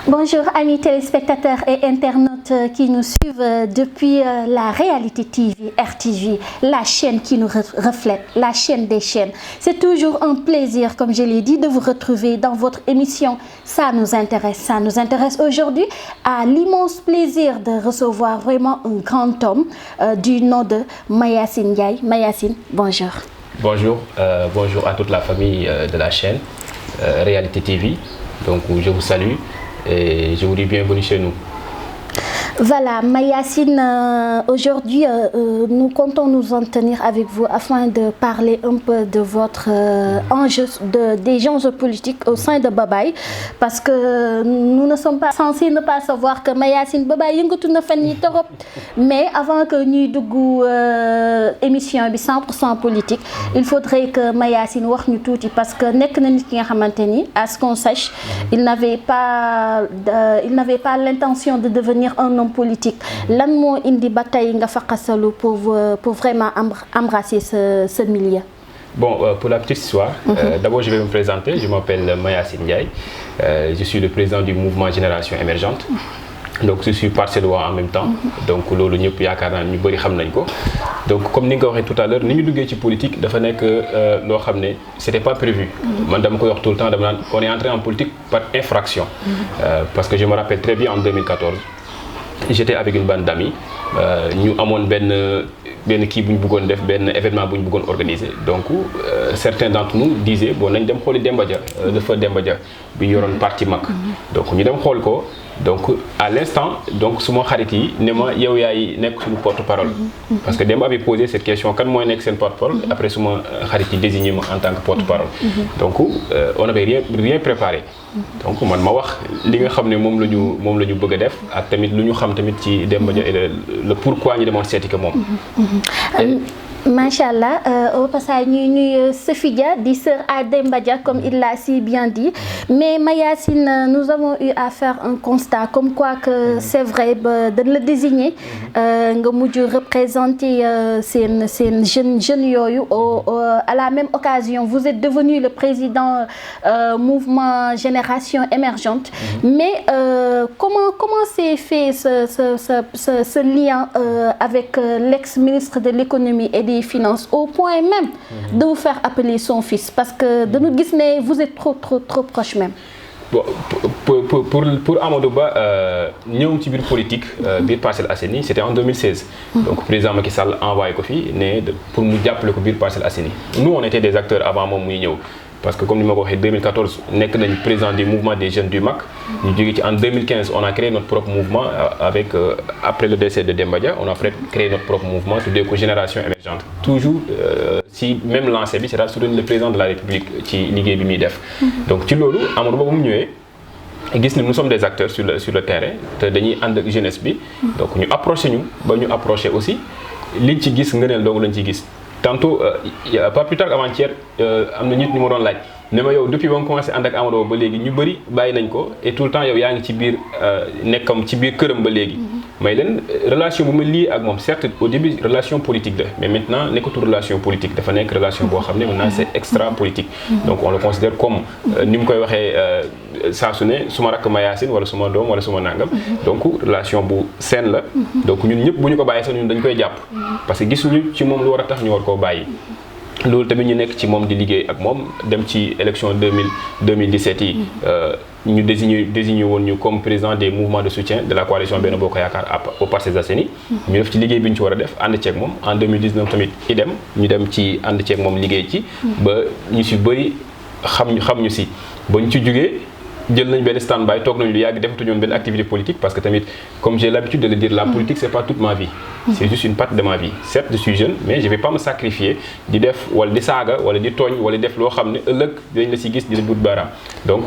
Bonjour amis téléspectateurs et internautes qui nous suivent depuis la Réalité TV, RTV, la chaîne qui nous reflète, la chaîne des chaînes. C'est toujours un plaisir, comme je l'ai dit, de vous retrouver dans votre émission Ça nous intéresse. Ça nous intéresse aujourd'hui à l'immense plaisir de recevoir vraiment un grand homme du nom de Mayacine Ndiaye. Mayacine, bonjour. Bonjour, bonjour à toute la famille de la chaîne Réalité TV. Donc je vous salue et je vous dis bienvenue chez nous. Voilà, Mayacine, aujourd'hui, nous comptons nous en tenir avec vous afin de parler un peu de votre des enjeux politiques au sein de Babaye, parce que nous ne sommes pas censés ne pas savoir que Mayacine Babaye yëngatu na fan yi torop, mais avant que ñuy dugg émission bi 100% politique, il faudrait que Mayacine wax ñu tuuti parce que nekk na nit ki nga xamanteni, à ce qu'on sache, il n'avait pas l'intention de devenir un homme politique. Lan moo indi ba tey nga faqasalu pour vraiment embrasser ce milieu? Bon, pour la petite histoire, d'abord je vais me présenter. Je m'appelle Mayacine Ndiaye. Je suis le président du mouvement Génération Émergente. Donc je suis parcellois en même temps. Donc loolu ñëpp yaakaar naa ñu bëri xam nañ ko. Donc comme ni nga ko waxee tout à l'heure, ni ñu duggee ci politique dafa nekk loo xam ne c'était pas prévu. Man dama koy wax tout le temps, dama naan on est entré en politique par infraction. Parce que je me rappelle très bien en 2014. J'étais avec une bande d'amis, ñu amoon benn kii bu ñu bëggoon def benn événement bu ñu bëggoon organiser. Donc certains d'entre nous disaient bon nañ dem xooli Demba Dia, le feu Demba Dia bi yoroon parti mag. Donc ñu dem xool ko. Donc à l'instant, donc suma xarit yi ne ma yow yaay nekk suñu porte-parole. Parce que Demba avait posé cette question kan mooy nekk seen porte-parole. Après suma xarit yi désigné ma en tant que porte-parole. Donc on avait rien préparé. Donc man ma wax li nga xam ne moom la ñu bëgg a def ak tamit lu ñu xam tamit ci Demba Dia et le pourquoi ñu demoon seeti ko moom. Machallah, au passage, nous Sophia, dit sœur à Demba Dia, comme il l'a si bien dit. Mais Mayacine, nous avons eu à faire un constat, comme quoi que c'est vrai, de le désigner, de représenter ces jeunes yoyu à la même occasion. Vous êtes devenu le président mouvement Génération Émergente. Mais comment s'est fait ce lien avec l'ex-ministre de l'économie et des finances, au point même de vous faire appeler son fils, parce que de nous dire vous êtes trop proche même. Bon, pour Amadou Ba, ñëw ci biir politique biir Parcelles Assainies, c'était en 2016. Donc président Macky Sall envoyé ko fi pour nous jàppale ko biir Parcelles Assainies. Nous on était des acteurs avant moom muy ñëw. Parce que comme nous l'avons dit, en 2014, nous sommes président du mouvement des jeunes du MAC. En 2015, on a créé notre propre mouvement avec, après le décès de Demba Dia, on a créé notre propre mouvement, tout de Génération Émergente. Toujours, si même lancé, c'est le président de la République qui ligue Bimidef. Donc, tu l'as nous sommes des acteurs sur le terrain, nous sommes des jeunesse. Donc, nous approchons aussi. Liñ ci gis ngëneel dong lañ ci gis. Tantôt, pas plus tard qu'avant-hier, am na nit ñu ma doon laaj ne ma yow depuis ba nga commencé ànd ak Amadou ba léegi ñu bëri bàyyi nañ ko et tout le temps yow yaa ngi ci biir nekkam ci biir këram ba léegi. may leen relation bu ma lii ak moom certes au début relation politique la mais maintenant nekkatul relation politique dafa nekk relation boo xam ne maintenant c'est extra politique. Donc on le considère comme ni mu koy waxee saa su ne suma rakk Mayacine wala suma doom wala suma nangam. Donc relation bu saine la. Donc ñun ñëpp bu ñu ko bàyyi sax ñun dañ koy jàpp. Parce que gisuñu ci moom lu war a tax ñu war koo bàyyi. Loolu tamit ñu nekk ci moom di liggéey ak moom dem ci élection 2017 yi ñu désigné woon ñu comme président des mouvements de soutien de la coalition Benno Bokk Yaakaar au Parcelles Assainies ñu def ci liggéey bi ñu ci war a def ànd ceeg moom en 2019 tamit idem ñu dem ci ànd ceeg moom liggéey ci ba ñu si bëri xam ñu si ba ñu ci jógee jël nañ benn stand-by toog nañu lu yàgg defatuñu woon benn activité politique parce que tamit comme j'ai l'habitude de le dire la politique c'est pas toute ma vie c'est juste une partie de ma vie. Certes je suis jeune mais je vais pas me sacrifier di def wala di saaga wala di tooñ wala def loo xam ne ëllëg dañ la si gis di la dut baaraam donc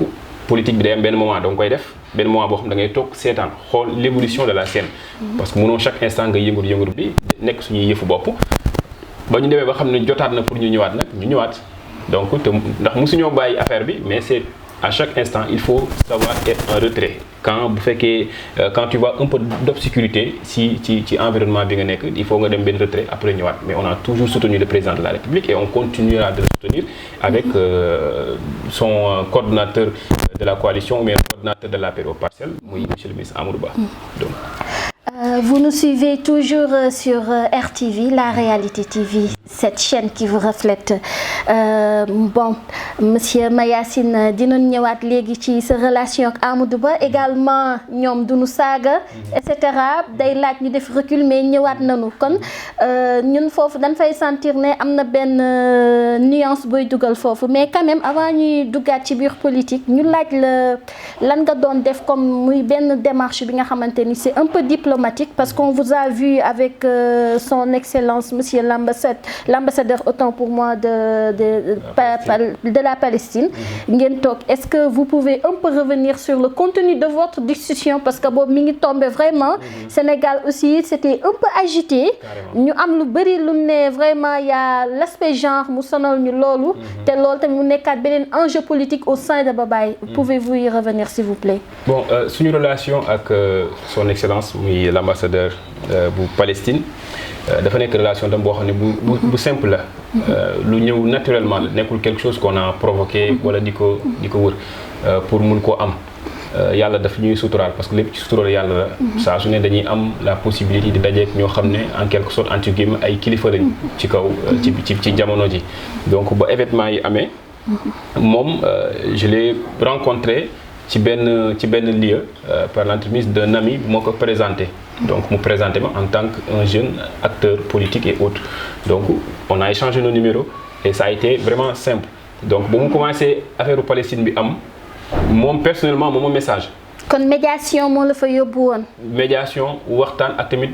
politique bi day am benn moment da nga koy def benn moment boo xam da ngay toog seetaan xool l'évolution de la scène parce que mënoo chaque instant nga yëngu bi nekk suñuy yëfu bopp ba ñu demee ba xam ne jotaat na pour ñu ñëwaat nag ñu ñëwaat donc te ndax mosuñoo bàyyi affaire bi mais c'est à chaque instant il faut savoir être en retrait quand tu vois un peu d'obscurité ci environnement bi nga nekk il faut nga dem benn retrait après ñëwaat mais on a toujours soutenu le président de la République et on continuera de le soutenir avec son coordonnateur de la coalition mais coordonnateur de l'APR aux Parcelles muy monsieur le ministre Amadou Ba donc. Vous nous suivez toujours sur RTV, la réalité TV, cette chaîne qui vous reflète. Bon, monsieur Mayacine dinañ ñëwaat léegi ci sa relation ak Amadou Ba également ñoom duñu saaga et cetera day laaj ñu def recul mais ñëwaat nañu kon ñun foofu dañ fay sentir ne am na benn nuance booy dugal foofu mais quand même avant ñuy duggaat ci biir politique ñu laaj la lan nga doon def comme muy benn démarche bi nga xamante ni c'est un peu diplomatique parce qu'on vous a vu avec son excellence monsieur l'ambassadeur autant pour moi de la Palestine ngeen toog est-ce que vous pouvez un peu revenir sur le contenu de votre discussion parce que boobu mi ngi tombé vraiment Sénégal aussi c'était un peu agité ñu am lu bari lu ne vraiment y a l'aspect genre mu sonal ñu loolu te loolu tamit mu nekkaat beneen enjeu politique au sein de Babaye pouvez-vous y revenir s'il vous plaît. Bon suñu relation ak son excellence muy l'ambassadeur bu Palestine dafa nekk relation tam boo xam ne bu simple la lu ñëw naturellement la nekkul quelque chose qu'on a provoqué wala di ko wër pour mun koo am yàlla daf ñuy suturaal parce que lépp ci suturaal yàlla la saa su ne dañuy am la possibilité di dajeek ñoo xam ne en quelque sorte entre guillemets ay kilifa lañ ci kaw ci jamono ji donc ba événement yi amee moom je l'ai rencontré ci benn lieu par l'entremise d'un ami bu ma ko présenté donc mu présenté ma en tant qu'un jeune acteur politique et autres donc on a échangé nos numéros et ça a été vraiment simple donc ba mu commencé affaire Palestine bi am moom personnellement moom message. kon médiation moo la fa yóbbu woon. médiation waxtaan ak tamit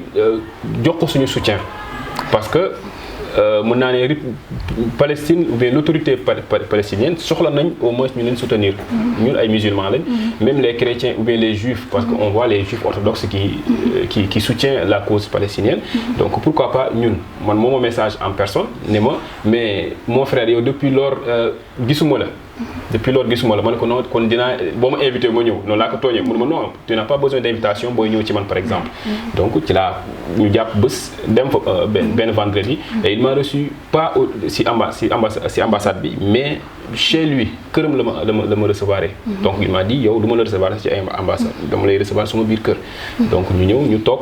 jox ko suñu soutien parce que mën naa ne Palestine ou bien l'autorité palestinienne soxla nañ au moins ñu leen soutenir ñun ay musulmans lañ même les chrétiens ou bien les juifs parce que on voit les juifs orthodoxes qui soutiennent la cause palestinienne donc pourquoi pas ñun man moom message en personne ne ma mais mon frère yow depuis lors gisuma la ma ne ko non kon dinaa boo ma invité ma ñëw noonu laa ko tooñee mu ne ma non tu n'as pas besoin d'invitation booy ñëw ci man par exemple donc ci laa ñu jàpp bés dem fa benn vendredi et il m'a reçu pas si ambassade bi mais chez lui këram la ma recevoir donc il m'a dit yow du ma la recevoir ci ambassade dama lay recevoir sama biir kër donc ñu ñëw ñu toog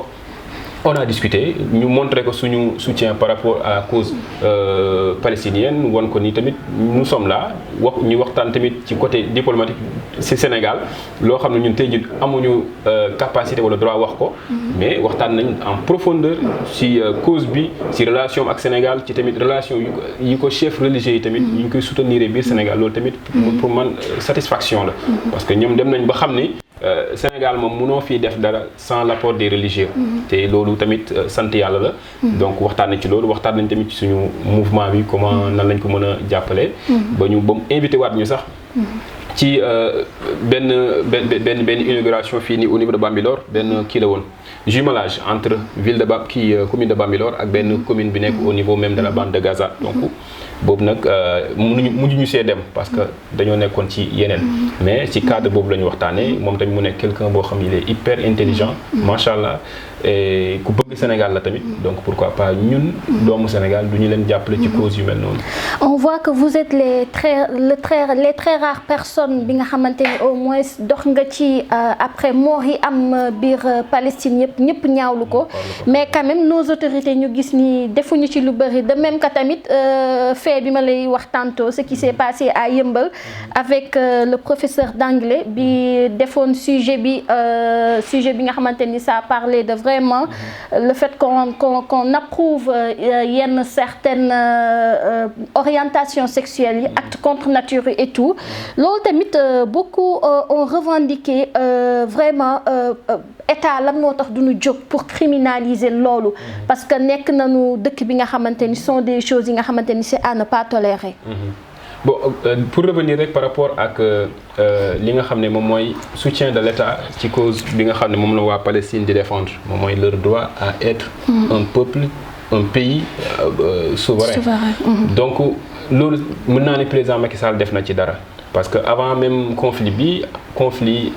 on a discuté ñu montré ko suñu soutien par rapport à la cause palestinienne wan ko ni tamit nous sommes là ñu waxtaan tamit ci côté diplomatique ci Sénégal loo xam ne ñun tey jii amuñu capacité wala droit wax ko mais waxtaan nañ en profondeur ci cause bi ci relation ak Sénégal ci tamit relation yi ko chef religieux yi tamit ñu ngi koy soutenir biir Sénégal loolu tamit pour man satisfaction la parce que ñoom dem nañ ba xam ni Sénégal moom mënoo fii def dara sans l'apport des religieux te loolu tamit sant yàlla la donc waxtaan nañ ci loolu waxtaan nañ tamit ci suñu mouvement bi comment nan lañ ko mën a jàppale ba mu invité waat ñu sax ci benn inauguration fii nii au niveau de Bambilor benn kii la woon jumelage entre commune de Bambilor ak benn commune bi nekk au niveau même de la bande de Gaza donc boobu nag mujj ñu see dem parce que dañoo nekkoon ci yeneen mais ci cadre boobu la ñu waxtaanee moom tamit mu nekk quelqu'un boo xam il est hyper intelligent macha allah et ku bëgg Sénégal la tamit donc pourquoi pas ñun doomu Sénégal du ñu leen jàppale ci cause yu mel noonu. On voit que vous êtes les très rares personnes bi nga xamante ni au moins dox nga ci après mort yi am biir Palestine ñëpp ñaawlu ko mais quand même nos autorités ñu gis ni defuñu ci lu bëri de même que tamit fait bi ma lay wax tantôt ce qui s'est passé à Yeumbeul avec le professeur d'anglais bi defoon sujet bi nga xamante ni ça parlait de vraiment le fait qu'on approuve yenn certaines orientations sexuelles yi actes contre nature et tout loolu tamit beaucoup ont revendiqué vraiment état lan moo tax duñu jóg pour criminaliser loolu parce que nekk nañu dëkk bi nga xamante ni sont des choses yi nga xamante ni c'est à ne pas tolérer. Bon pour revenir rek par rapport ak li nga xam ne moom mooy soutien de l'État ci cause bi nga xam ne moom la waa Palestine di défendre moom mooy leur droit à être un peuple un pays souverain. Donc loolu mën naa ne président Macky Sall def na ci dara parce que avant même conflit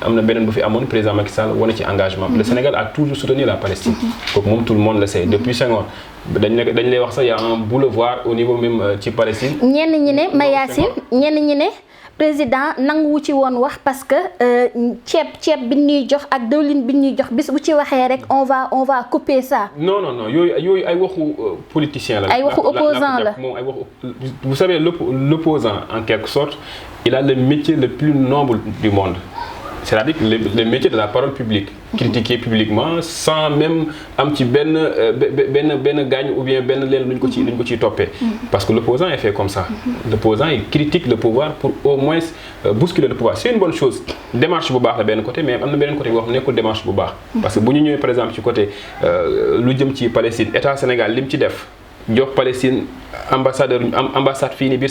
am na beneen bu fi amoon président Macky Sall wane ci engagement. Le Sénégal a toujours soutenu la Palestine. donc moom tout le monde le sait depuis Senghor dañ lay wax sax y a un boulevard au niveau même ci Palestine. ñenn ñi ne Mayacine ñenn ñi ne président nanguwu ci woon wax parce que ceeb bi ñuy jox ak dëwlin bi ñuy jox bis bu ci waxee rek on va couper ça. non yooyu ay waxu politicien la. ay waxu opposant la moom ay waxu vous savez l'opposant en quelque sorte il a le métier le plus noble du monde. c'est-à-dire le métier de la parole publique. critiquer publiquement sans même am ci benn gaañ ou bien benn leen luñ ko ciy toppee. parce que l'opposant est fait comme ça. L'opposant il critique le pouvoir pour au moins bousculer le pouvoir c'est une bonne chose démarche bu baax la benn côté mais am na beneen côté boo xam ne nekkul démarche bu baax. parce que bu ñu ñëwee par exemple ci côté lu jëm ci Palestine état Sénégal lim ci def jox Palestine ambassade fii nii biir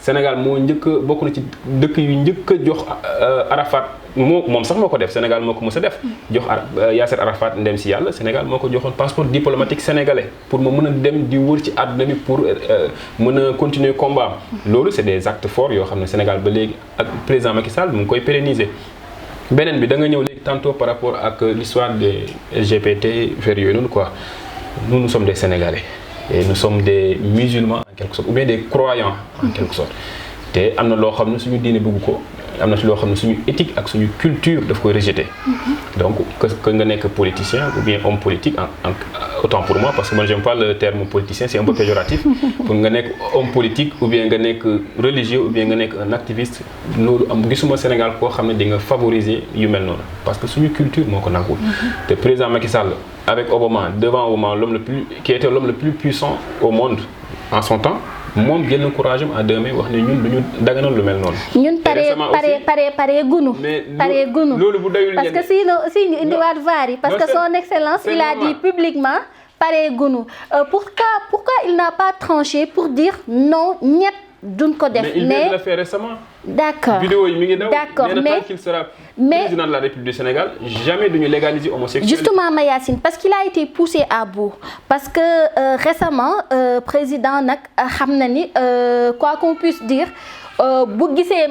Sénégal moo njëkk a bokk na ci dëkk yu njëkk a jox Arafat moom sax moo ko def Sénégal moo ko mës a def jox Yasser Arafat ndem si yàlla Sénégal moo ko joxoon passeport diplomatique sénégalais pour mu mën a dem di wër ci àdduna bi pour mën a continuer combat loolu c'est des actes forts yoo xam ne Sénégal ba léegi ak président Macky Sall mu ngi koy pérenniser. beneen bi da nga ñëw léegi tantôt par rapport ak l'histoire des LGBT vers yooyu noonu quoi nous sommes des Sénégalais. Et nous sommes des musulmans en quelque sorte ou bien des croyants en quelque sorte te am na loo xam ne suñu diine bëgg ko am na ci loo xam ne suñu éthique ak suñu culture daf koy rejeter. donc que nga nekk politicien ou bien homme politique autant pour moi parce que moi j'aime pas le terme politicien c'est un peu péjoratif pour nga nekk homme politique ou bien nga nekk religieux ou bien nga nekk un activiste loolu gisuma Sénégal koo xam ne di nga favoriser yu mel noonu parce que suñu culture moo ko nangul te président Macky Sall avec Obama devant Obama qui était l'homme le plus puissant au monde en son temps moom jël na courage am à deux mains wax ne ñun duñu daganal lu mel noonu. ñun pare gunu loolu bu doyul parce que si ñu indiwaat vaar yi parce que son excellence il a dit publiquement pare gunu pourquoi il n'a pas tranché pour dire non ñett duñ ko def. mais il vient de le faire récemment. d'accord vidéo yi mi ngi daw. d'accord mais tant qu'il sera président de la République du Sénégal jamais duñu légaliser homosexualité. justement Mayacine parce qu'il a été poussé à bout parce que récemment président nag xam na ni quoi qu'on puisse dire bu gisee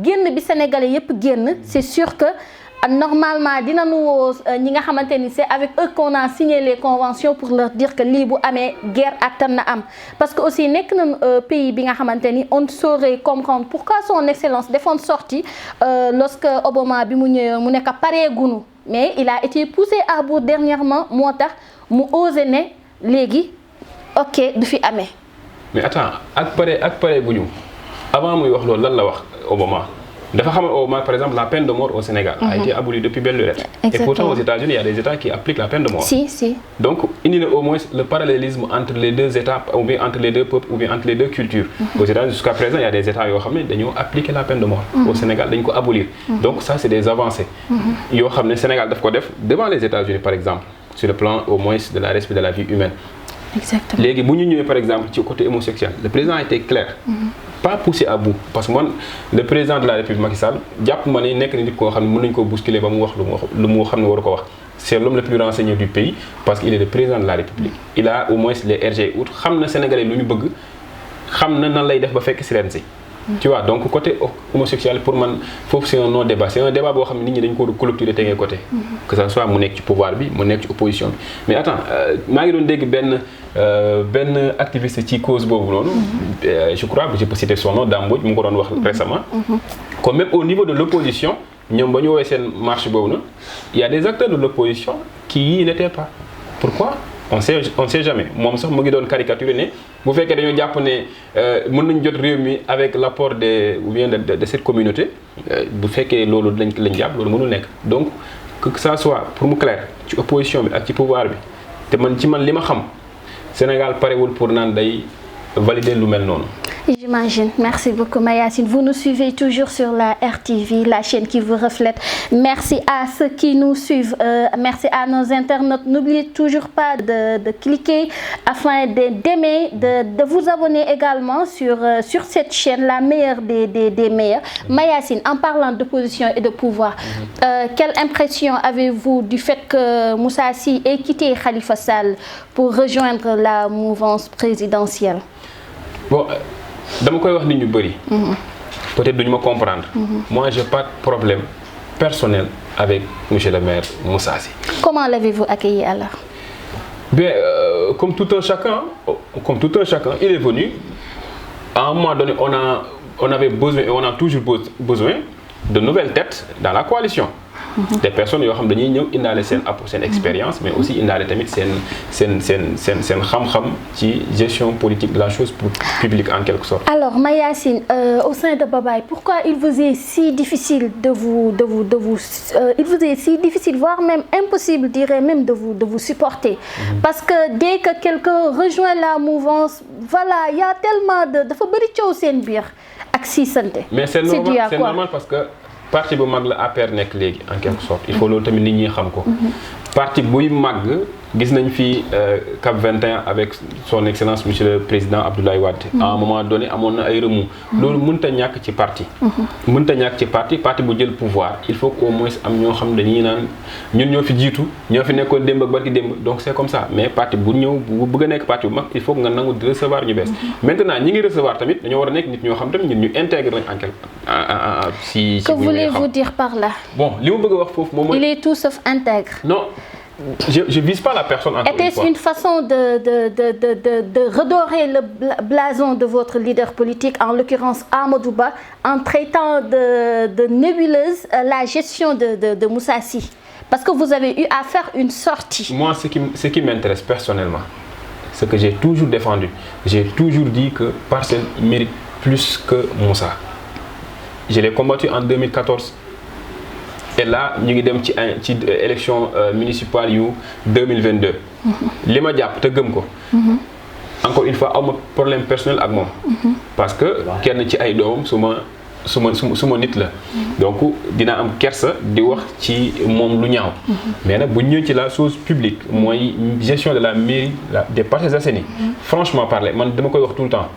génn bi Sénégalais yépp génn c'est sûr que normalement dinañu woo ñi nga xamante ni c'est avec eux qu'on a signé les conventions pour leur dire que lii bu amee guerre attan na am parce que aussi nekk na pays bi nga xamante ni on saurait comprendre pourquoi son excellence defoon sortie lorsque Obama bi mu ñëwee mu nekk pareegunu mais il a été poussé à bout dernièrement moo tax mu osé ne léegi ok du fi amee. mais attends ak pare gu ñu avant muy wax loolu lan la wax Obama. dafa xamal Obama par exemple la peine de mort au Sénégal a été abolie depuis belle lurette. Et pourtant aux États-Unis il y a des États qui appliquent la peine de mort. Si. donc indi na au moins le parallélisme entre les deux États ou bien entre les deux peuples ou bien entre les deux cultures. Aux États-Unis jusqu'à présent il y a des États yoo xam ne dañoo appliquer la peine de mort. Au Sénégal dañ ko abolir. donc ça c'est des avancées. yoo xam ne Sénégal daf ko def devant les États-Unis par exemple sur le plan au moins de la respect de la vie humaine. Exactement. léegi bu ñu ñëwee par exemple ci côté homosexuel le président a été clair. pas poussé à bout parce que man le président de la République Macky Sall jàpp ma ne nekk na nit koo xam ne mën nañu ko bousculer ba mu wax lu mu xam ne waru ko wax c'est l'homme le plus renseigné du pays parce qu'il est le président de la République il a au moins les RG out xam na Sénégalais lu ñu bëgg xam na nan lay def ba fekk si ren si tu vois donc côté homosexuel pour man foofu c'est un non débat c'est un débat boo xam ne nit ñi dañ ko clôturer tegee côté que ça soit mu nekk ci pouvoir bi mu nekk ci opposition bi mais attends maa ngi doon dégg benn activiste ci cause boobu noonu je crois que je peux citer son nom Dame Mbodj mu ngi ko doon wax récemment comme même au niveau de l'opposition ñoom ba ñu woowee seen marche boobu noonu il y a des acteurs de l'opposition qui y n'étaient pas pourquoi on sait jamais moom sax mu ngi doon caricaturer ne bu fekkee dañoo jàpp ne mën nañu jot réew mi avec l'apport ou bien de cette communauté bu fekkee loolu lañ jàpp loolu mënul nekk donc que ça soit pour mu clair ci opposition bi ak ci pouvoir bi te ci man li ma xam Sénégal parewul pour naan day valider lu mel noonu. J'imagine. Merci beaucoup Mayacine. Vous nous suivez toujours sur la RTV, la chaîne qui vous reflète. Merci à ceux qui nous suivent. Merci à nos internautes. N'oubliez toujours pas de cliquer afin d'aimer, de vous abonner également sur cette chaîne, la meilleure des meilleurs. Mayacine, en parlant d'opposition et de pouvoir, quelle impression avez-vous du fait que Moussa Sy ait quitté Khalifa Sall pour rejoindre la mouvance présidentielle? Bon, dama koy wax nit ñu bëri. peut-être duñu ma comprendre. Moi j'ai pas de problème personnel avec monsieur le maire Moussa Sy. Comment l'avez-vous accueilli alors? Bien, comme tout un chacun, il est venu. À un moment donné, on avait besoin et on a toujours besoin de nouvelles têtes dans la coalition. Des personnes yoo xam dañuy ñëw indaale seen expérience, mais aussi indaale tamit seen xam-xam ci gestion politique de la chose publique en quelque sorte. Alors Mayacine, au sein de Babaye, pourquoi il vous est si difficile il vous est si difficile, voire même impossible, dirais même, de vous supporter? Parce que dès que quelqu'un rejoint la mouvance, voilà, il y a tellement dafa bëri coow seen biir ak siisante. Mais c'est normal parce que parti bu mag la APR nekk léegi en quelque sorte il faut loolu tamit nit ñi xam ko. Parti buy mag gis nañ fi CAP 21 avec son excellence monsieur le président Abdoulaye Wade. À un moment donné amoon na ay remous. loolu mënut a ñàkk ci parti. mënut a ñàkk ci parti bu jël pouvoir il faut qu'au moins am ñoo xam dañuy naan ñun ñoo fi jiitu ñoo fi nekkoon démb ak barki démb donc c'est comme ça mais parti bu ñëw bu bëgg a nekk parti bu mag il faut que nga nangu di recevoir ñu bees. Maintenant ñi ngi recevoir tamit dañoo war a nekk nit ñoo xam tamit ñun ñu intègre nañ en quelque si. Que voulez-vous dire par là? Bon li ma bëgg a wax foofu moom mooy. Il est tout sauf intègre. Non. Je vise pas la personne encore une fois. Était-ce une façon de redorer le blason de votre leader politique, en l'occurrence Amadou Ba, en traitant de nébuleuse la gestion de Moussa Sy? Parce que vous avez eu à faire une sortie. Moi, ce qui m'intéresse personnellement, ce que j'ai toujours défendu, j'ai toujours dit que Parcelles mérite plus que Moussa. Je l'ai combattu en 2014. Et là ñu ngi dem ci élection municipale yu 2022. li ma jàpp te gëm ko. encore une fois awma problème personnel ak moom. parce que kenn ci ay doomam su ma nit la. donc dina am kersa di wax ci moom lu ñaaw. mais nag bu ñëw ci la chose publique mooy gestion de la mairie des Parcelles Assainies. franchement parler man dama koy wax tout le temps.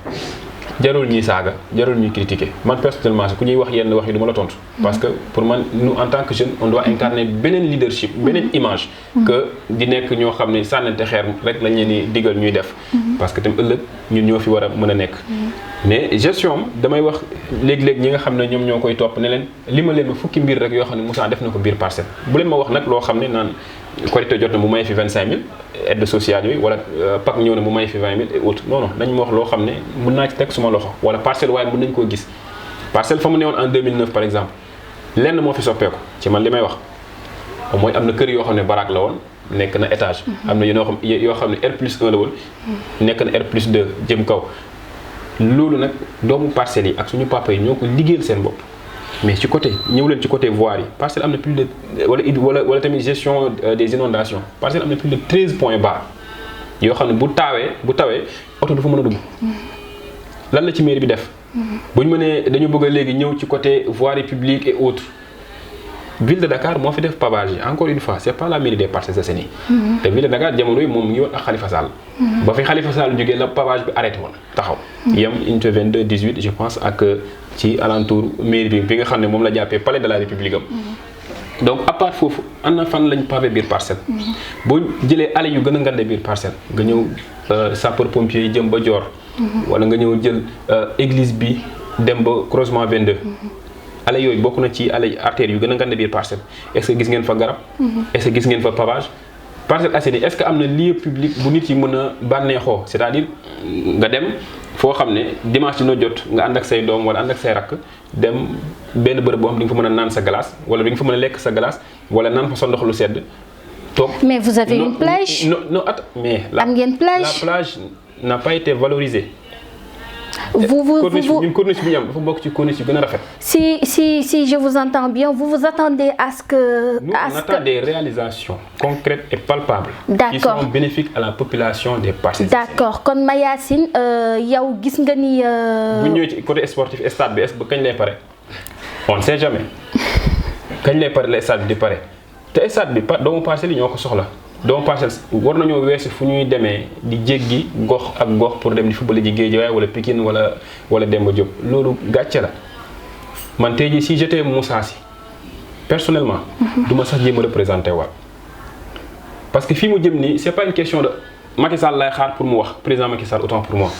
jarul ñuy saaga jarul ñuy critiquer man personnellement ku ñuy wax yenn wax yi du ma la tontu. parce que pour man nous en tant que jeune on doit incarner beneen leadership beneen image. que di nekk ñoo xam ne sànnante xeer rek lañ leen di digal ñuy def. parce que tam ëllëg ñun ñoo fi war a mën a nekk. mais gestion damay wax léeg-léeg ñi nga xam ne ñoom ñoo koy topp ne leen li ma leen ma fukki mbir rek yoo xam ne Moussa def na ko biir Parcelles bu leen ma wax nag loo xam ne naan Korité jot na mu may fi 25000 aide sociale yooyu wala PAC ñëw na mu may fi 20000 et autres non non nañ ma wax loo xam ne mën naa ci teg suma loxo wala Parcelles waaye mën nañ koo gis Parcelles fa mu newoon en 2009 par exemple lenn moo fi soppeeku ci man li may wax mooy am na kër yoo xam ne baraak la woon nekk na étage. am na yoo xam ne R+1 la woon nekk na R+2 jëm kaw loolu nag doomu Parcelles yi ak suñu papa yi ñoo ko liggéeyal seen bopp. mais ci côté ñëw leen ci côté voirie yi Parcelles am na plus de wala tamit gestion des inondations Parcelles am na plus de 13 points bas yoo xam ne bu tawee oto du fa mën a dugg. lan la ci mairie bi def. bu ñu mënee dañu bëgg a léegi ñëw ci côté voirie publique et autres ville de Dakar moo fi def pavage yi encore une fois c'est pas la mairie des Parcelles Assainies. te ville de Dakar jamono yi moom ngi woon ak Khalifa Sall. ba fi Khalifa Sall jógee la pavage bi arrêté woon taxaw. yem unité 22 18 je pense ak. ci alentour mairie bi nga xam ne moom la jàppee palais de la république am. donc à part foofu am na fan lañ pavé biir Parcelles. boo jëlee allées yu gën a ngande biir Parcelles nga ñëw sapeur pompier yi jëm ba Dior. wala nga ñëw jël église bi dem ba croisement 22. allées yooyu bokk na ci allées artères yu gën a ngande biir Parcelles est-ce que gis ngeen fa garab. est-ce que gis ngeen fa pavage. Parcelles Assainies est-ce que am na lieu public bu nit yi mën a bànneexoo c'est-à-dire nga dem. foo xam ne dimanche dina jot nga ànd ak say doom wala ànd ak say rakk dem benn bërëb boo xam di nga fa mën a naan sa glace wala di nga fa mën a lekk sa glace wala naan fa sa ndox lu sedd toog. mais vous avez une plage. non mais am ngeen plage la plage n'a pas été valorisée. ñun corniche bi ñu am dafa bokk ci corniche yu gën a rafet. si je vous entends bien vous attendez à ce que. nous on attend des réalisations concrètes et palpables. D'accord. Qui seront bénéfiques à la population des Parcelles. D'accord kon Mayacine yow gis nga ni. bu ñëwee ci côté sportif stade bi est-ce que kañ lay pare on ne sait jamais kañ lay pare la stade bi di pare te stade bi doomu Parcelles yi ñoo ko soxla. doomu Parcelles war nañoo weesu fu ñuy demee di jéggi gox ak gox pour dem di football ji Guédiawaye wala Pikine wala Demba Diop loolu gàcce la man tey jii si j'étais Moussa Sy personnellement. du ma sax jéem a représenté waat. parce que fii mu jëm nii c'est pas une question de Macky Sall lay xaar pour mu wax président Macky Sall autant pour moi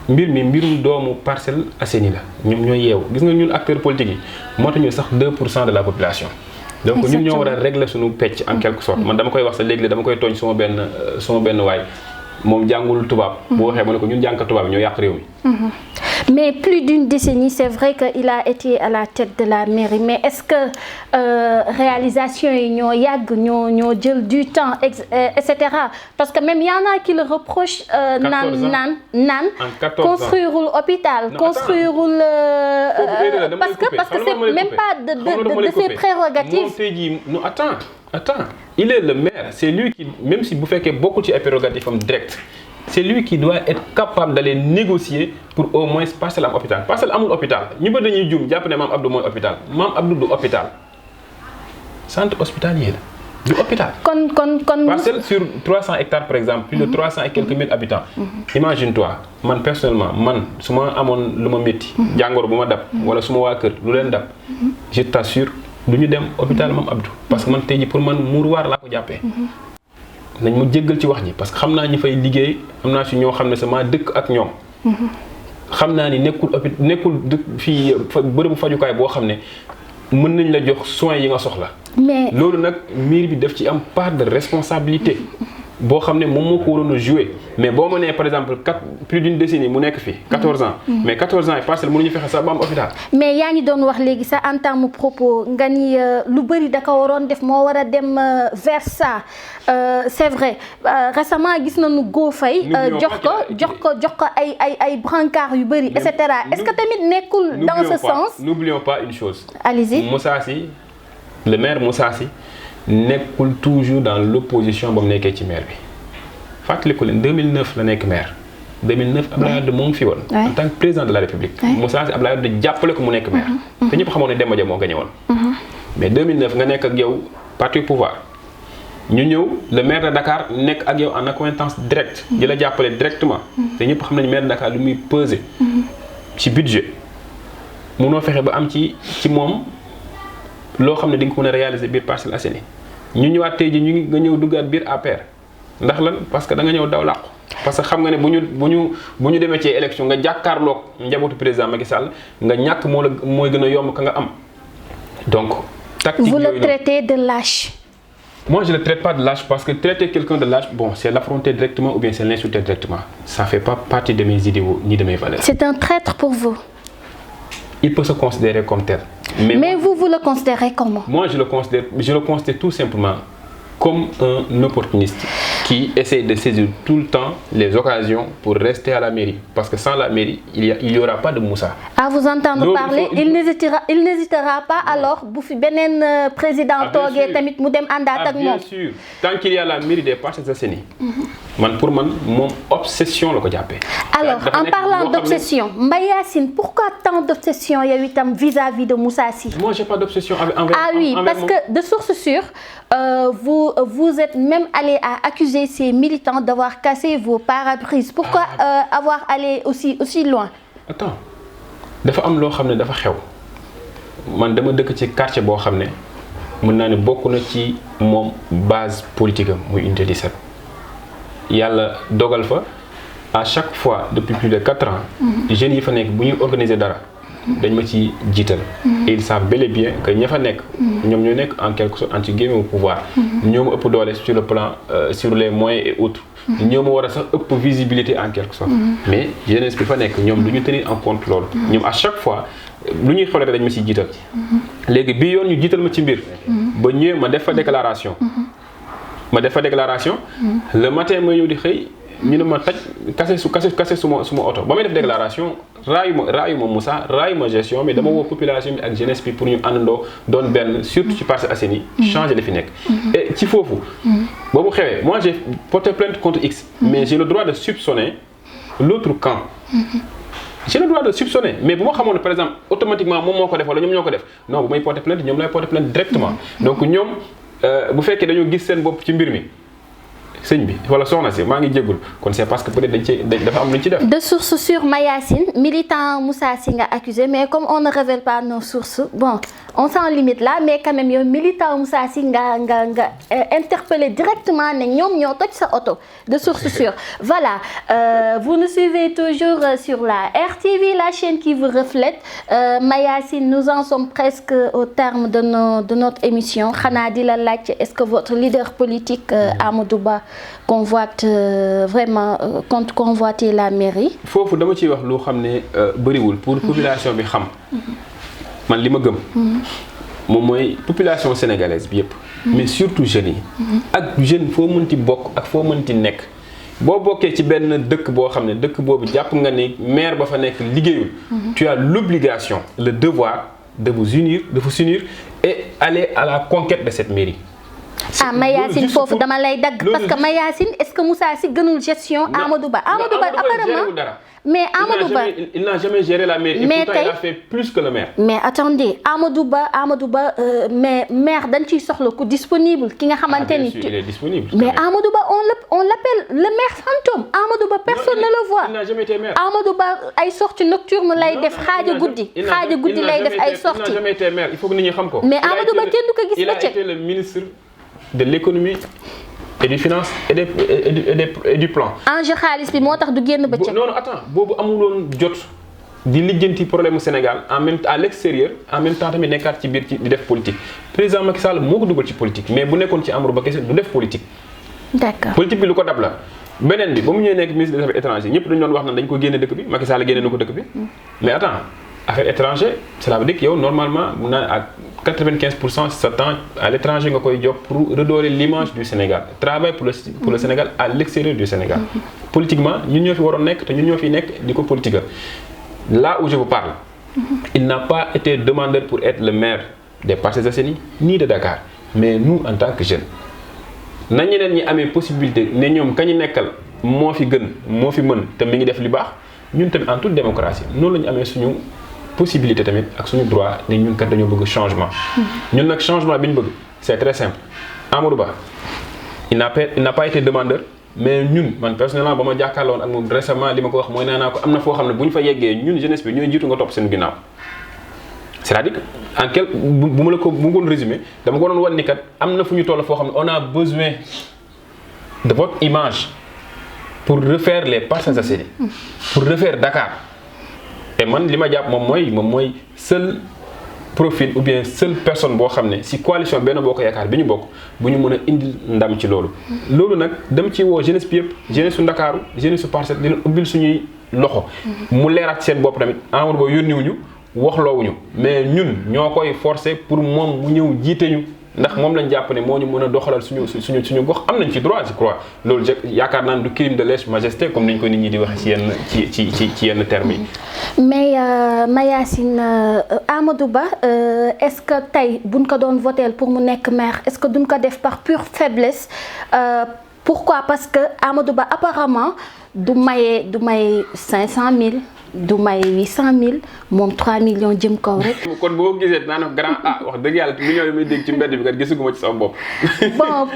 mbir mi mbirum doomu Parcelles Assainies la ñoom ñooy yeewu gis nga ñun acteurs politiques yi mootuñu sax 2% de la population. donc ñun ñoo war a régler suñu pecc en quelque sorte. man dama koy wax sa léegi dama koy tooñ suma benn waay moom jàngul tubaab. bu waxee ma ne ko ñun jàngkat tubaab ñoo yàq réew mi. Mais plus d'une décennie, c'est vrai qu'il a été à la tête de la mairie. Mais est-ce que réalisation ñoo jël du temps, etc. Parce que même il y en a qui le reprochent construire l'hôpital, construire le... Parce que c'est même pas de ses prérogatives. Non, attends. Il est le maire. C'est lui qui, même si vous faites beaucoup de prérogatives directes, c'est lui qui doit être capable d'aller négocier pour au moins Parcelles am hôpital. Parcelles amul hôpital. Ñu ba dañuy juum japp né Mam Abdou moy hôpital. Mam Abdou du hôpital. Centre hospitalier la. Du hôpital. Parcelles sur 300 hectares par exemple, plus de 300 et quelques mille habitants. Imagine-toi, man personnellement, suma amone luma metti, jangoro buma dab wala suma wa kër lu len dab. Je t'assure, duñu dem hôpital Mam Abdou parce que man tay ji pour man mouroir la ko jappé. nañ mu jéggal ci wax ji parce que xam naa ñi fay liggéey am naa si ñoo xam ne sama dëkk ak ñoom. xam naa ni nekkul fii bërëbu fajukaay boo xam ne mën nañ la jox soins yi nga soxla. mais loolu nag mairie bi daf ci am part de responsabilité. boo xam ne moom moo ko waroon a jouer mais boo ma nee par exemple plus d'une décennie mu nekk fi 14 ans. mais 14 ans yi Parcelles mënuñu fexe sax ba am hôpital. mais yaa ngi doon wax léegi sax en terme propos nga ni lu bëri da ko waroon def moo war a dem vers ça c'est vrai récemment gis nañu Go Faye jox ko ay brancard yu bëri et cetera est-ce que tamit nekkul dans ce sens. N'oublions pas une chose. Allez-y. Moussa Sy le maire Moussa Sy nekkul toujours dans l'opposition ba mu nekkee ci maire bi fàttaliku leen 2009 la nekk maire 2009 Abdoulaye Wade moo ngi fi woon en tant que président de la République. Moussa Sy Abdoulaye Wade jàppale ko mu nekk maire. te ñëpp xamoon ne Demba Dia moo gagné woon. mais 2009 nga nekk ak yow parti au pouvoir ñu ñëw le maire de Dakar nekk ak yow en accointance directe. di la jàppale directement. te ñëpp xam nañu maire de Dakar lu muy peser. ci budget munoo fexe ba am ci moom. loo xam ne di nga ko mën a réaliser biir Parcelles Assainies ñu ñëwaat tey ji nga ñëw duggaat biir APR ndax lan parce que da nga ñëw daw làqu parce que xam nga ne bu ñu demee ci élection nga jàkkaarloog njabootu président Macky Sall nga ñàkk mooy gën a yomb ka nga am donc tactique vous le traitez de lâche. Moi je le traite pas de lâche parce que traiter quelqu'un de lâche bon c'est l'affronter directement ou bien c'est l'insulter directement ça fait pas partie de mes idéaux ni de mes valeurs. C'est un traître pour vous. Il peut se considérer comme tel. Mais vous le considérez comment? Moi, je le considère tout simplement comme un opportuniste qui essaie de saisir tout le temps les occasions pour rester à la mairie. Parce que sans la mairie, il n'y aura pas de Moussa. À vous entendre parler, il n'hésitera pas alors, Boufi Benen président Togué, Tamit Moudem Anda bien sûr. Tant qu'il y a la mairie des Parcelles Assainies, pour moi, mon obsession le diapé. Alors, en parlant d'obsession, Mbayassine, pourquoi tant d'obsession vis-à-vis de Moussa Sy? Moi, je n'ai pas d'obsession envers. Ah oui, parce que de source sûre, vous êtes même allé à accuser ces militants d'avoir cassé vos pare-brises. Pourquoi avoir allé aussi loin? Attends, dafa am lo xamné dafa xew. Man dama dëkk ci quartier bo xamné mën na né bokku na ci mom base politique muy unité 17. Yalla dogal fa à chaque fois depuis plus de 4 ans, jeunes yi fa nek bu ñu organiser dara dañ ma ci jital. Et ils savent bel et bien que ña fa nek ñom ñoy nek en quelque sorte anti-guerre au pouvoir. Ñom ëpp doole sur le plan sur les moyens et autres. ñom wara sax ëpp visibilité en quelque sorte. Mais jeunesse bi fa nek ñom duñu tenir en compte lool. Ñom à chaque fois lu ñuy xolé dañ ma ci jital. Légui bi yoon ñu jital ma ci mbir ba ñëw ma def fa déclaration. Le matin ma ñëw di xey ñu ne ma taj cassé suma auto ba may def déclaration raayuma Moussa raayuma gestion mais dama woo population bi ak jeunesse bi pour ñu àndandoo doon benn surtout ci Parcelles Assainies changer li fi nekk et ci foofu ba mu xewee moi j'ai porté plainte contre X mais j'ai le droit de soupçonner l'autre camp j'ai le droit de soupçonner mais bu ma xamoon par exemple automatiquement moom moo ko def wala ñoom ñoo ko def non bu may porté plainte ñoom lay porté plainte directement donc ñoom bu fekkee dañoo gis seen bopp ci mbir mi sëñ bi wala soxna si maa ngi jéggul kon c'est parce que peut-être dafa am lu ci def. De sources sur Mayacine militant Moussa Sy nga accusé mais comme on ne révèle pas nos sources bon on s'en limite là mais quand même yow militant Moussa Sy nga interpellé directement ne ñoom ñoo toj sa oto de sources sûres. Voilà vous nous suivez toujours sur la RTV, la chaîne qui vous reflète. Mayacine, nous en sommes presque au terme de notre émission. Xanaa di la laaj est-ce que votre leader politique Amadou Ba convoite vraiment compte convoiter la mairie. foofu dama ciy wax loo xam ne bëriwul pour population bi xam man li ma gëm moom mooy population sénégalaise bi yëpp mais surtout jeunes yi ak jeune foo mënti bokk ak foo mënti nekk boo bokkee ci benn dëkk boo xam ne dëkk boobu jàpp nga ne maire ba fa nekk liggéeyul tu as l'obligation le devoir de vous unir et aller à la conquête de cette mairie. Mayacine foofu dama lay dagg parce que Mayacine est-ce que Moussa Sy gënul gestion Amadou Ba apparemment mais Amadou Ba il n'a jamais géré la mairie et pourtant il a fait plus que le maire. Mais attendez Amadou Ba mais maire dañ ciy soxla ku disponible ki nga xamante ni il est disponible. Mais Amadou Ba on l'appelle le maire fantôme. Amadou Ba personne ne le voit. Il n'a jamais été maire. Amadou Ba ay sorties nocturnes lay def xaaja guddi lay def ay sorties. Il n'a jamais été maire il faut que nit ñi xam ko. Mais Amadou Ba kenn du ko gis ba il a été le ministre de l'économie et des finances et du plan. enjeu xaalis bi moo tax du génn bëccëg. Non attends boobu amuloon jot di lijjanti problème mu Sénégal en même à l'extérieur en même temps tamit nekkaat ci biir ci di def politique président Macky Sall moo ko dugal ci politique mais bu nekkoon ci Amadou Ba kese du def politique. D'accord politique bi lu ko dab la beneen bi ba mu ñëwee nekk ministre des affaires étrangères ñëpp dañu doon wax na dañ ko génne dëkk bi Macky Sall génne na ko dëkk bi mais attends affaires étrangères cela veut dire que yow normalement mun naa à 95% sa temps à l'étranger nga koy jox pour redorer l'image du Sénégal travail pour le Sénégal à l'extérieur du Sénégal. Politiquement ñun ñoo fi waroon nekk te ñun ñoo fi nekk di ko politique là où je vous parle. Il n'a pas été demandeur pour être le maire des Parcelles Assainies ni de Dakar mais nous en tant que jeunes na ñeneen ñi amee possibilité ne ñoom kañu nekkal moo fi gën moo fi mën te mi ngi def li baax ñun tamit en toute démocratie noonu la ñu amee suñu possibilité tamit ak suñu droit ne ñun kat dañoo bëgg changement. ñun nag changement bi ñu bëgg c'est très simple Amadou Ba il n'a pas été demandeur mais ñun man personnellement ba ma jàkkaarloon ak moom récemment li ma ko wax mooy nee naa ko am na foo xam ne bu ñu fa yeggee ñun jeunesse bi ñooy jiitu nga topp seen ginnaaw. c'est-à-dire bu ma la ko bëggoon résumer dama ko doon wan ni kat am na fu ñu toll foo xam ne on a besoin de votre image pour refaire les Parcelles Assainies pour refaire Dakar. Et man li ma jàpp moom mooy seul profil ou bien seule personne boo xam ne si coalition Benno Bokk Yaakaar bi ñu bokk bu ñu mën a indil ndam ci loolu. loolu nag dem ci woo jeunesse bi yëpp jeunesse su Ndakaaru jeunesse su Parcelles di leen ubbil suñuy loxo. mu leeraat seen bopp tamit Amadou Ba yónniwuñu waxloowuñu mais ñun ñoo koy forcer pour moom mu ñëw jiite ñu ndax moom lañ jàpp ne moo ñu mën a doxalal suñu gox am nañ ci droit je crois loolu yaakaar naa ne du crime de lèse-majesté comme niñ ko nit ñi di wax ci yenn termes yi. mais Mayacine Amadou Ba est-ce que tey buñ ko doon voter pour mu nekk maire est-ce que duñ ko def par pure faiblesse pourquoi parce que Amadou Ba apparemment du maye 500 000. du may 800 000 moom 3 millions jëm kaw rek. kon boo gisee naan grand wax dëgg yàlla millions yi may dégg ci mbedd bi kat gisuguma ci sama bopp.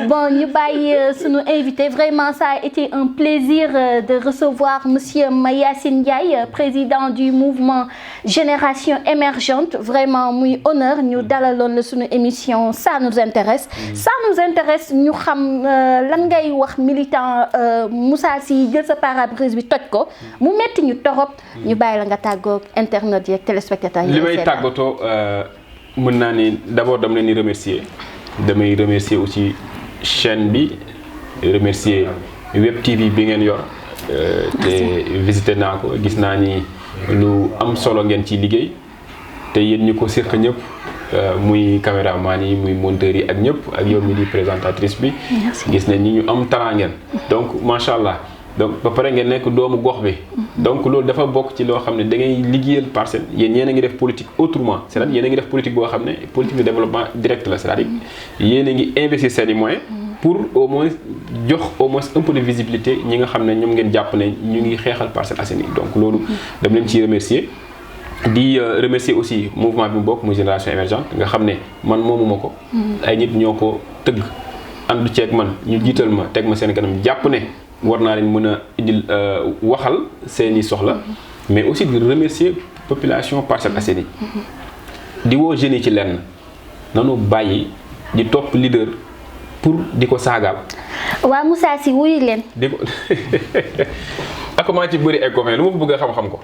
bon ñu bàyyi sunu invité vraiment ça a été un plaisir de recevoir monsieur Mayacine Ndiaye président du mouvement Génération Émergente vraiment muy honneur ñu dalaloon la sunu émission ça nous intéresse. ça nous intéresse ñu xam lan ngay wax militant Moussa Sy jël sa pare-brise bi toj ko mu metti ñu torop. ñu bàyyi la nga tàggoo internet yi ak téléspectateurs yi. li may tàggatoo mën naa ni d'abord dama leen di remercier damay remercier aussi chaîne bi remercier Web TV bi ngeen yor te visité naa ko gis naa ni lu am solo ngeen ci liggéey te yéen ñu ko séq ñëpp muy caméraman yi muy monteur yi ak ñëpp ak yow mi di présentatrice bi. gis nañ ni ñu am talent ngeen donc macha allah. donc ba pare ngeen nekk doomu gox bi donc loolu dafa bokk ci loo xam ne da ngay liggéeyal Parcelles yéen a ngi def politique autrement c'est-à-dire yéen a ngi def politique boo xam ne politique de développement direct la c'est-à-dire yéen a ngi investir seen i moyens pour au moins jox au moins un peu de visibilité ñi nga xam ne ñoom ngeen jàpp ne ñu ngi xeexal Parcelles Assainies donc loolu dama leen ciy remercier di remercier aussi mouvement bi mu bokk muy Génération Émergente nga xam ne man moomuma ko ay nit ñoo ko tëgg ànd ceeg man ñu jiital ma teg ma seen kanam jàpp ne war naa leen mën a indil waxal seeni soxla mais aussi di remercier population Parcelles Assainies di woo jeunes yi ci lenn nanu bàyyi di topp leader pour di ko saagaal. waa Moussa Sy wuyu leen. di ko ak maa ci bëri ay copains lu ma fa bëgg a xam-xam ko.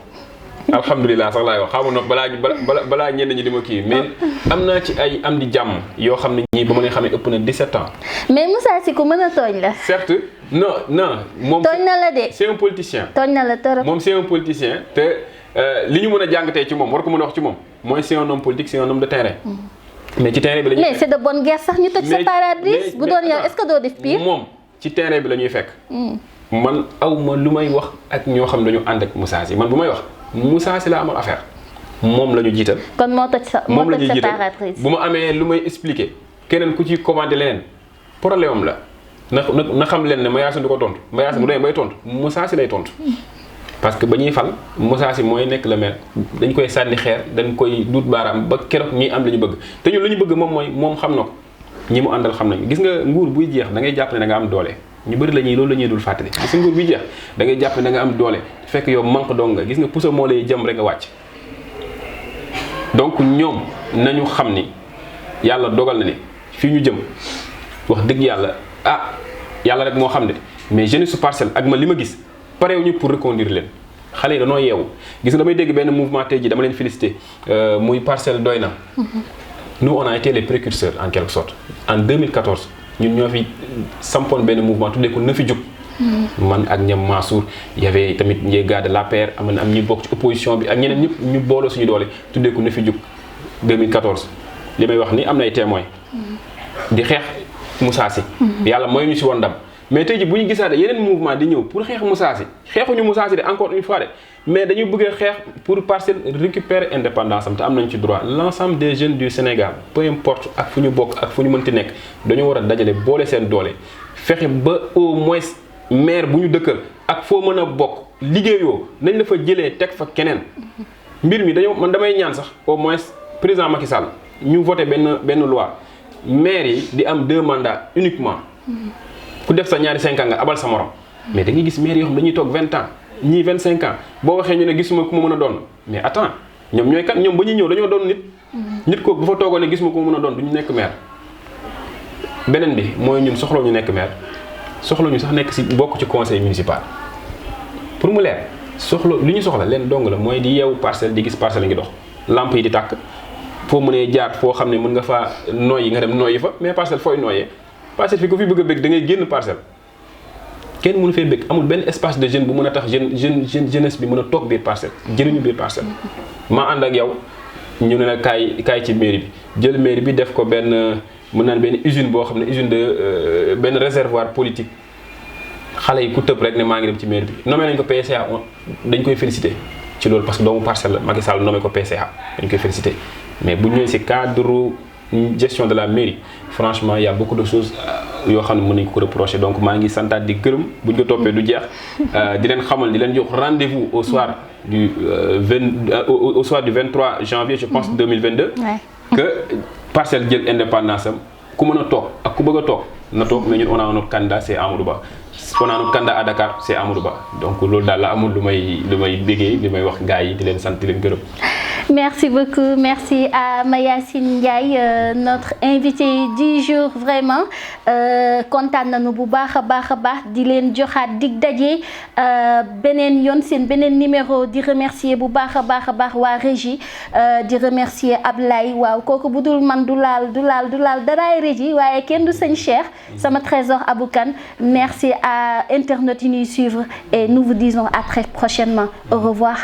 alhamdulilah sax laay wax xamu nag balaa ñenn ñi di ma kii mais am naa ci ay am di jàmm yoo xam ne ñii ba ma leen xamee ëpp na 17 ans. mais Moussa Sy ku mën a tooñ la. certes non moom. tooñ na la de. c'est un politicien. tooñ na la trop. moom c'est un politicien te li ñu mën a jàngatee ci moom war ko mën a wax ci moom mooy c'est un homme politique c'est un homme de terrain. mais ci terrain bi la ñuy mais c'est de bonne guerre sax ñu toj sa pare-brise bu doon yow est-ce que doo def pire. moom ci terrain bi la ñuy fekk. man aw ma lu may wax ak ñoo xam ne dañu ànd ak Moussa Sy man bu may wax. Moussa Sy la amal affaire moom la ñu jiital. kon moo toj sa pare-brise. bu ma amee lu may expliquer keneen ku ci commandé leneen problème am la na xam leen ne Mayacine du ko tontu Mayacine bu demee bay tontu Moussa Sy lay tontu. parce que ba ñuy fal Moussa Sy mooy nekk le maire dañ koy sànni xeer dañ koy duut baaraam ba keroog ñuy am la ñu bëgg te ñun la ñu bëgg moom mooy moom xam na ko ñi mu àndal xam nañu gis nga nguur buy jeex da ngay jàpp ne da nga am doole. ñu bëri loolu la ñuy dul fàttali gis nga nguur bi jeex da ngay jàpp ne da nga am doole fekk yow manque dong nga gis nga puso moo lay jëm rek nga wàcc donc ñoom nañu xam ni yàlla dogal na ni fii ñu jëm wax dëgg yàlla yàlla rek moo xam ne mais jeunesse su Parcelles ak ma li ma gis pareew ñu pour reconduire leen xale yi dañoo yeewu gis nga damay dégg benn mouvement tey ji dama leen félicité muy Parcelles doy na nous on a été les précurseurs en quelque sorte en 2014 ñun ñoo fi sampoon benn mouvement tuddee ko na fi jóg man ak ñam Mansour y avait tamit les gars de l'APR am ñu bokk ci opposition bi ak ñeneen ñëpp ñu booloo suñu doole tuddee ko na fi jóg 2014 li may wax ni am na ay témoins di xeex Moussa Sy yàlla mooy ñu si woon ndam mais tey ji bu ñu gisaatee yeneen mouvement di ñëw pour xeex Moussa Sy xeexuñu Moussa Sy de encore une fois de mais dañu bëgg a xeex pour Parcelles récupérer indépendance am te am nañ ci droit l'ensemble des jeunes du Sénégal peu importe ak fu ñu bokk ak fu ñu mënti nekk dañoo war a dajale boole seen doole fexe ba au moins maire bu ñu dëkkal ak foo mën a bokk liggéeyoo nañ la fa jëlee teg fa keneen mbir mi dañoo man damay ñaan sax au moins président Macky Sall ñu voté benn loi maire yi di am 2 mandats uniquement ku def sa ñaari 5 ans nga abal sa morom mais da ngay gis maire yoo xam dañuy toog 20 ans ñii 25 ans boo waxee ñu ne gisuma ku ma mën a doon mais attends ñoom ñooy kat ñoom ba ñuy ñëw dañoo doon nit kooku bu fa toogoon ne gisuma ku ma mën a doon du ñu nekk maire. beneen bi mooy ñun soxla ñu nekk maire soxla ñu sax nekk ci bokk ci conseil municipal pour mu leer soxla li ñu soxla leen dong la mooy di yeewu Parcelles di gis Parcelles ngi dox lamp yi di tàkk foo mënee jaar foo xam ne mën nga faa nooyi nga dem nooyi fa mais Parcelles fooy nooyee Parcelles fi ko fi bëgg a bëgg da ngay génn Parcelles kenn mënu fee bëgg amul benn espace de jeune bu mën a tax jeunesse bi mën a toog biir Parcelles jëriñu biir Parcelles maa ànd ak yow ñu ne la kaay ci mairie bi jël mairie bi def ko benn mën naan benn usine boo xam ne usine de benn réservoir politique xale yi ku tëb rek ne maa ngi dem ci mairie bi nommé nañ ko PCA dañ koy félicité ci loolu parce que doomu Parcelles la Macky Sall nommé ko PCA dañ koy félicité mais bu ñëwee ci cadre gestion de la mairie franchement il y a beaucoup de choses yoo xam ne mën nañu ko reprocher donc maa ngi santaat di gërëm buñ ko toppee du jeex di leen xamal di leen jox rendez-vous au soir du au soir du 23 janvier je pense 2022 que Parcelles jël indépendance am ku mën a toog ak ku bëgg a toog na toog mais ñun on a un autre candidat c'est Amadou Ba on a un autre candidat à Dakar c'est Amadou Ba donc loolu daal la amul lu may béggee li may wax gars yi di leen sant di leen gërëm. Merci beaucoup, merci à Mayacine Ndiaye, notre invité du jour vraiment kontaan nañu bu baax a baax di leen joxaat dig daje beneen yoon seen beneen numéro di remercier bu baax a baax waa régie di remercier Ablaye waaw kooku bu dul man du laal daraay régie waaye kenn du sëñ Cheikh sama trésor Aboukan merci à internautes yi ñuy suivre et nous vous disons à très prochainement au revoir.